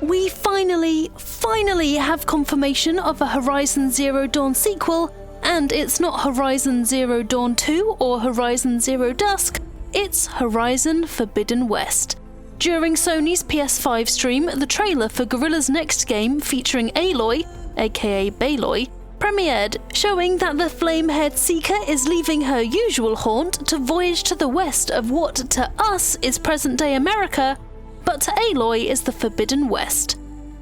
We finally have confirmation of a Horizon Zero Dawn sequel, and it's not Horizon Zero Dawn 2 or Horizon Zero Dusk, it's Horizon Forbidden West. During Sony's PS5 stream, the trailer for Guerrilla's next game featuring Aloy, aka Baloy, premiered, showing that the flame-haired Seeker is leaving her usual haunt to voyage to the west of what to us is present-day America, but to Aloy is the Forbidden West.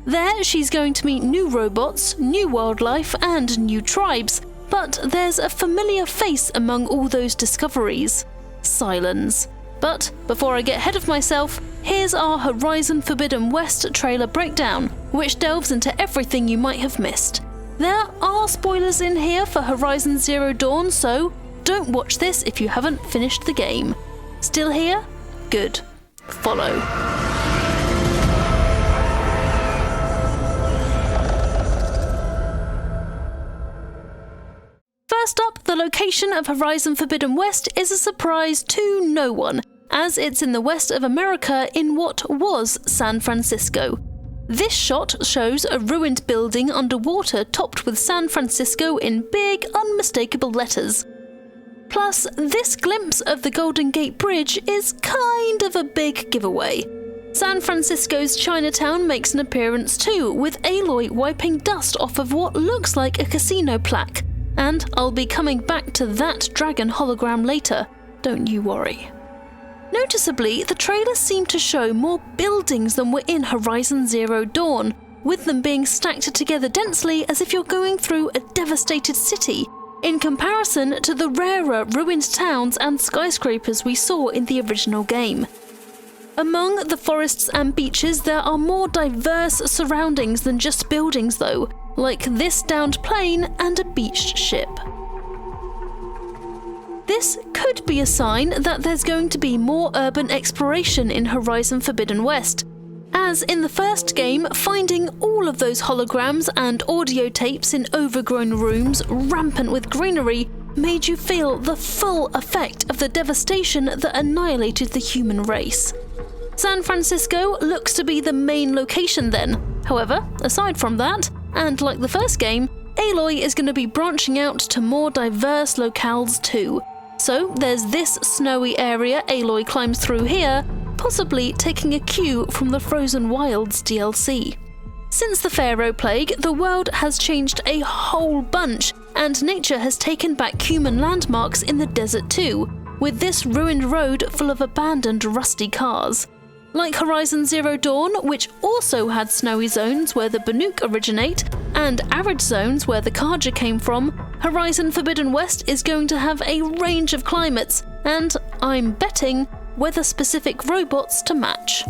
There, she's going to meet new robots, new wildlife, and new tribes, but there's a familiar face among all those discoveries: Sylens. But before I get ahead of myself, here's our Horizon Forbidden West trailer breakdown, which delves into everything you might have missed. There are spoilers in here for Horizon Zero Dawn, so don't watch this if you haven't finished the game. Still here? Good. Follow. First up, the location of Horizon Forbidden West is a surprise to no one, as it's in the west of America in what was San Francisco. This shot shows a ruined building underwater topped with San Francisco in big, unmistakable letters. Plus, this glimpse of the Golden Gate Bridge is kind of a big giveaway. San Francisco's Chinatown makes an appearance too, with Aloy wiping dust off of what looks like a casino plaque. And I'll be coming back to that dragon hologram later, don't you worry. Noticeably, the trailers seem to show more buildings than were in Horizon Zero Dawn, with them being stacked together densely as if you're going through a devastated city, in comparison to the rarer ruined towns and skyscrapers we saw in the original game. Among the forests and beaches, there are more diverse surroundings than just buildings though, like this downed plane and a beached ship. This could be a sign that there's going to be more urban exploration in Horizon Forbidden West, as in the first game, finding all of those holograms and audio tapes in overgrown rooms rampant with greenery made you feel the full effect of the devastation that annihilated the human race. San Francisco looks to be the main location then. However, aside from that, and like the first game, Aloy is going to be branching out to more diverse locales too. So there's this snowy area Aloy climbs through here, possibly taking a cue from the Frozen Wilds DLC. Since the Pharaoh Plague, the world has changed a whole bunch, and nature has taken back human landmarks in the desert too, with this ruined road full of abandoned rusty cars. Like Horizon Zero Dawn, which also had snowy zones where the Banuk originate, and arid zones where the Karja came from, Horizon Forbidden West is going to have a range of climates, and, I'm betting, weather-specific robots to match.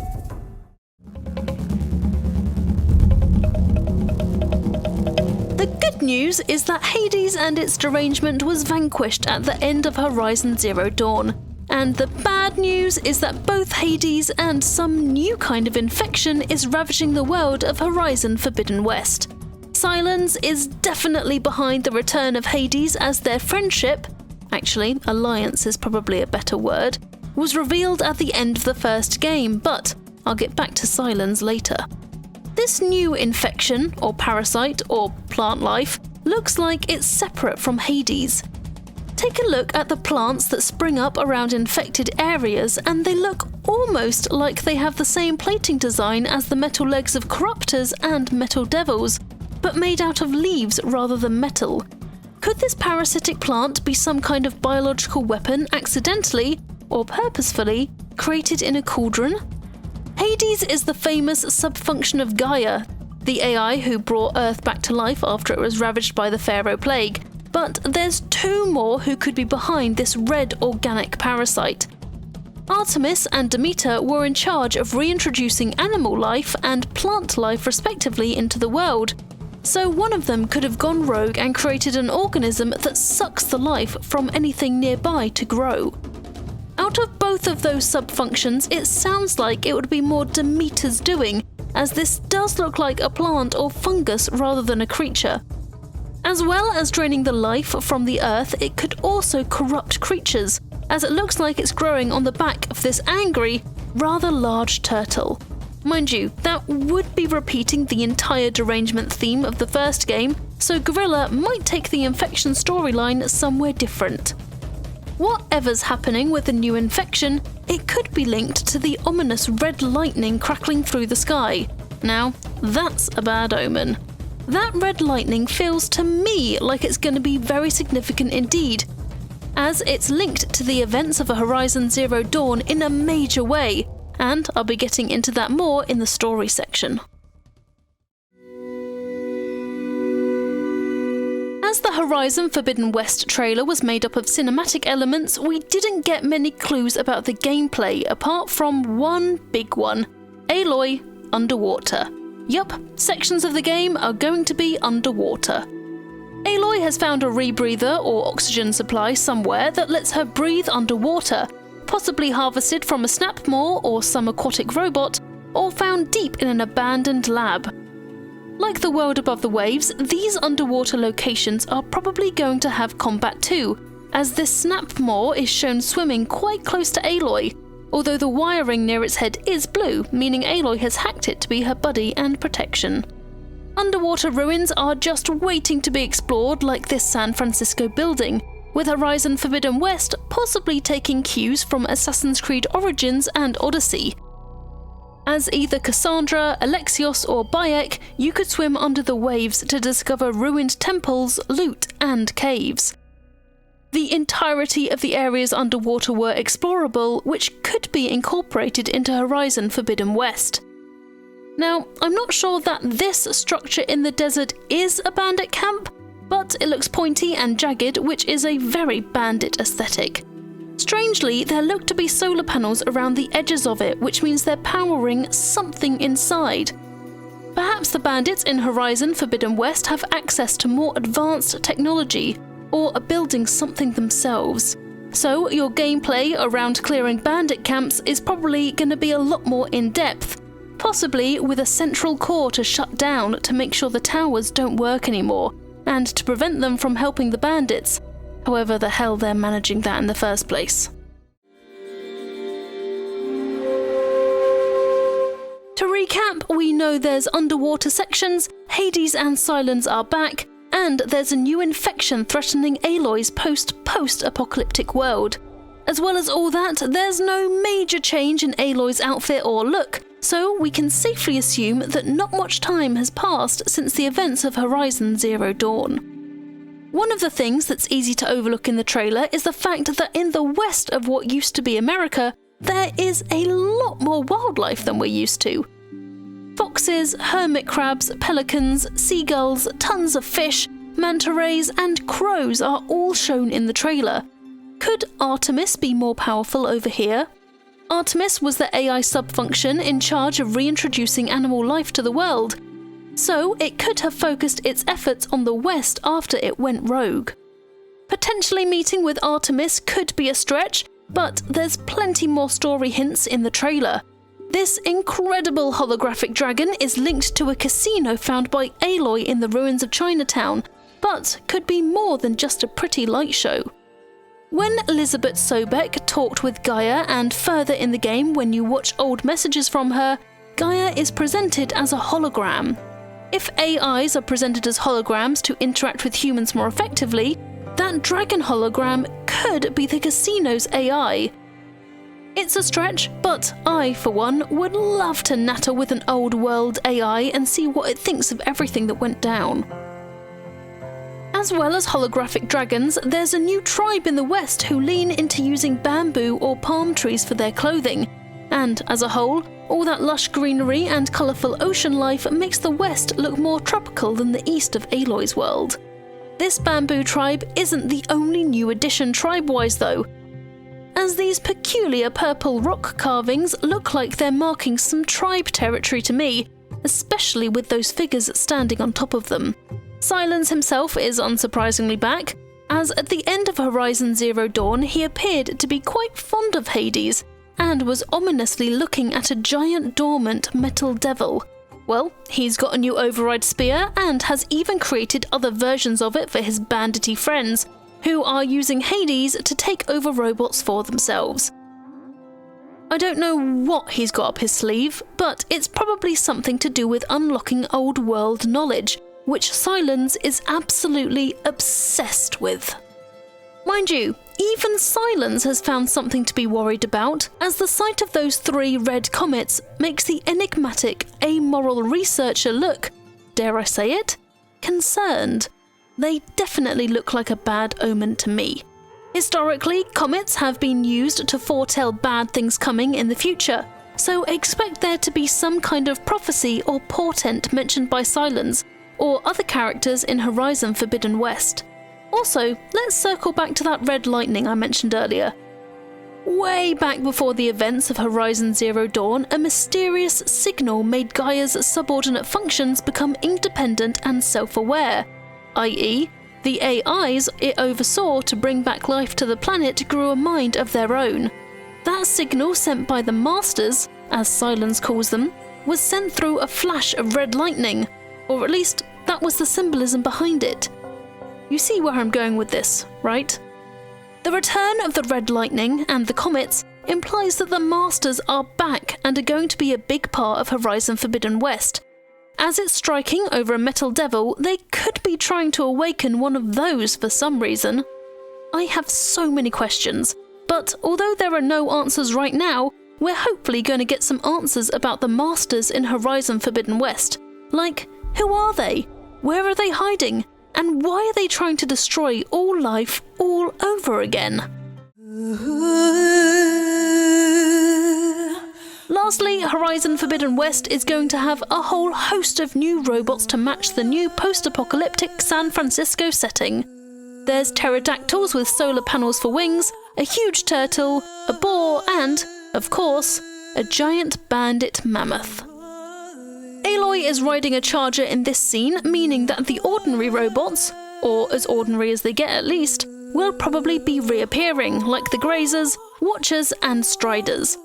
The good news is that Hades and its derangement was vanquished at the end of Horizon Zero Dawn. And the bad news is that both Hades and some new kind of infection is ravaging the world of Horizon Forbidden West. Sylens is definitely behind the return of Hades, as their friendship, actually alliance is probably a better word, was revealed at the end of the first game, but I'll get back to Sylens later. This new infection, or parasite, or plant life, looks like it's separate from Hades. Take a look at the plants that spring up around infected areas, and they look almost like they have the same plating design as the metal legs of corruptors and metal devils, but made out of leaves rather than metal. Could this parasitic plant be some kind of biological weapon accidentally, or purposefully, created in a cauldron? Hades is the famous subfunction of Gaia, the AI who brought Earth back to life after it was ravaged by the Pharaoh Plague. But there's two more who could be behind this red organic parasite. Artemis and Demeter were in charge of reintroducing animal life and plant life respectively into the world, so one of them could have gone rogue and created an organism that sucks the life from anything nearby to grow. Out of both of those subfunctions, it sounds like it would be more Demeter's doing, as this does look like a plant or fungus rather than a creature. As well as draining the life from the earth, it could also corrupt creatures, as it looks like it's growing on the back of this angry, rather large turtle. Mind you, that would be repeating the entire derangement theme of the first game, so Guerrilla might take the infection storyline somewhere different. Whatever's happening with the new infection, it could be linked to the ominous red lightning crackling through the sky. Now, that's a bad omen. That red lightning feels to me like it's going to be very significant indeed, as it's linked to the events of a Horizon Zero Dawn in a major way, and I'll be getting into that more in the story section. As the Horizon Forbidden West trailer was made up of cinematic elements, we didn't get many clues about the gameplay apart from one big one: Aloy underwater. Yup, sections of the game are going to be underwater. Aloy has found a rebreather or oxygen supply somewhere that lets her breathe underwater, possibly harvested from a snapmaw or some aquatic robot, or found deep in an abandoned lab. Like the world above the waves, these underwater locations are probably going to have combat too, as this snapmaw is shown swimming quite close to Aloy, although the wiring near its head is blue, meaning Aloy has hacked it to be her buddy and protection. Underwater ruins are just waiting to be explored, like this San Francisco building, with Horizon Forbidden West possibly taking cues from Assassin's Creed Origins and Odyssey. As either Cassandra, Alexios or Bayek, you could swim under the waves to discover ruined temples, loot and caves. The entirety of the areas underwater were explorable, which could be incorporated into Horizon Forbidden West. Now, I'm not sure that this structure in the desert is a bandit camp, but it looks pointy and jagged, which is a very bandit aesthetic. Strangely, there look to be solar panels around the edges of it, which means they're powering something inside. Perhaps the bandits in Horizon Forbidden West have access to more advanced technology, or are building something themselves. So your gameplay around clearing bandit camps is probably going to be a lot more in-depth, possibly with a central core to shut down to make sure the towers don't work anymore, and to prevent them from helping the bandits, however the hell they're managing that in the first place. To recap, we know there's underwater sections, Hades and Sylens are back, and there's a new infection threatening Aloy's post-apocalyptic world. As well as all that, there's no major change in Aloy's outfit or look, so we can safely assume that not much time has passed since the events of Horizon Zero Dawn. One of the things that's easy to overlook in the trailer is the fact that in the west of what used to be America, there is a lot more wildlife than we're used to. Foxes, hermit crabs, pelicans, seagulls, tons of fish, manta rays and crows are all shown in the trailer. Could Artemis be more powerful over here? Artemis was the AI sub-function in charge of reintroducing animal life to the world, so it could have focused its efforts on the West after it went rogue. Potentially meeting with Artemis could be a stretch, but there's plenty more story hints in the trailer. This incredible holographic dragon is linked to a casino found by Aloy in the ruins of Chinatown, but could be more than just a pretty light show. When Elizabeth Sobek talked with Gaia, and further in the game when you watch old messages from her, Gaia is presented as a hologram. If AIs are presented as holograms to interact with humans more effectively, that dragon hologram could be the casino's AI. It's a stretch, but I, for one, would love to natter with an old world AI and see what it thinks of everything that went down. As well as holographic dragons, there's a new tribe in the West who lean into using bamboo or palm trees for their clothing, and as a whole, all that lush greenery and colourful ocean life makes the West look more tropical than the east of Aloy's world. This bamboo tribe isn't the only new addition tribe-wise though, as these peculiar purple rock carvings look like they're marking some tribe territory to me, especially with those figures standing on top of them. Sylens himself is unsurprisingly back, as at the end of Horizon Zero Dawn he appeared to be quite fond of Hades, and was ominously looking at a giant dormant metal devil. Well, he's got a new override spear, and has even created other versions of it for his bandity friends, who are using Hades to take over robots for themselves. I don't know what he's got up his sleeve, but it's probably something to do with unlocking old world knowledge, which Sylens is absolutely obsessed with. Mind you, even Sylens has found something to be worried about, as the sight of those 3 red comets makes the enigmatic, amoral researcher look, dare I say it, concerned. They definitely look like a bad omen to me. Historically, comets have been used to foretell bad things coming in the future, so expect there to be some kind of prophecy or portent mentioned by Sylens, or other characters in Horizon Forbidden West. Also, let's circle back to that red lightning I mentioned earlier. Way back before the events of Horizon Zero Dawn, a mysterious signal made Gaia's subordinate functions become independent and self-aware, i.e., the AIs it oversaw to bring back life to the planet grew a mind of their own. That signal sent by the Masters, as Sylens calls them, was sent through a flash of red lightning, or at least that was the symbolism behind it. You see where I'm going with this, right? The return of the red lightning and the comets implies that the Masters are back and are going to be a big part of Horizon Forbidden West. As it's striking over a metal devil, they could be trying to awaken one of those for some reason. I have so many questions, but although there are no answers right now, we're hopefully going to get some answers about the Masters in Horizon Forbidden West. Like, who are they? Where are they hiding? And why are they trying to destroy all life all over again? Lastly, Horizon Forbidden West is going to have a whole host of new robots to match the new post-apocalyptic San Francisco setting. There's pterodactyls with solar panels for wings, a huge turtle, a boar, and, of course, a giant bandit mammoth. Aloy is riding a charger in this scene, meaning that the ordinary robots, or as ordinary as they get at least, will probably be reappearing, like the Grazers, Watchers, and Striders.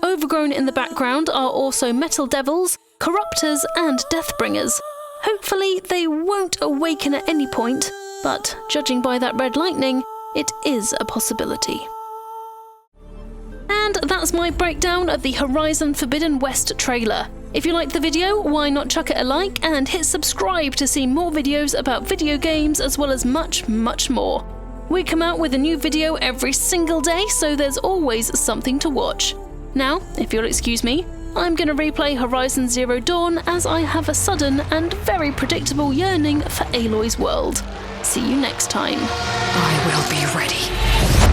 Overgrown in the background are also Metal Devils, Corruptors, and Deathbringers. Hopefully they won't awaken at any point, but judging by that red lightning, it is a possibility. And that's my breakdown of the Horizon Forbidden West trailer. If you liked the video, why not chuck it a like and hit subscribe to see more videos about video games as well as much, much more. We come out with a new video every single day, so there's always something to watch. Now, if you'll excuse me, I'm going to replay Horizon Zero Dawn as I have a sudden and very predictable yearning for Aloy's world. See you next time. I will be ready.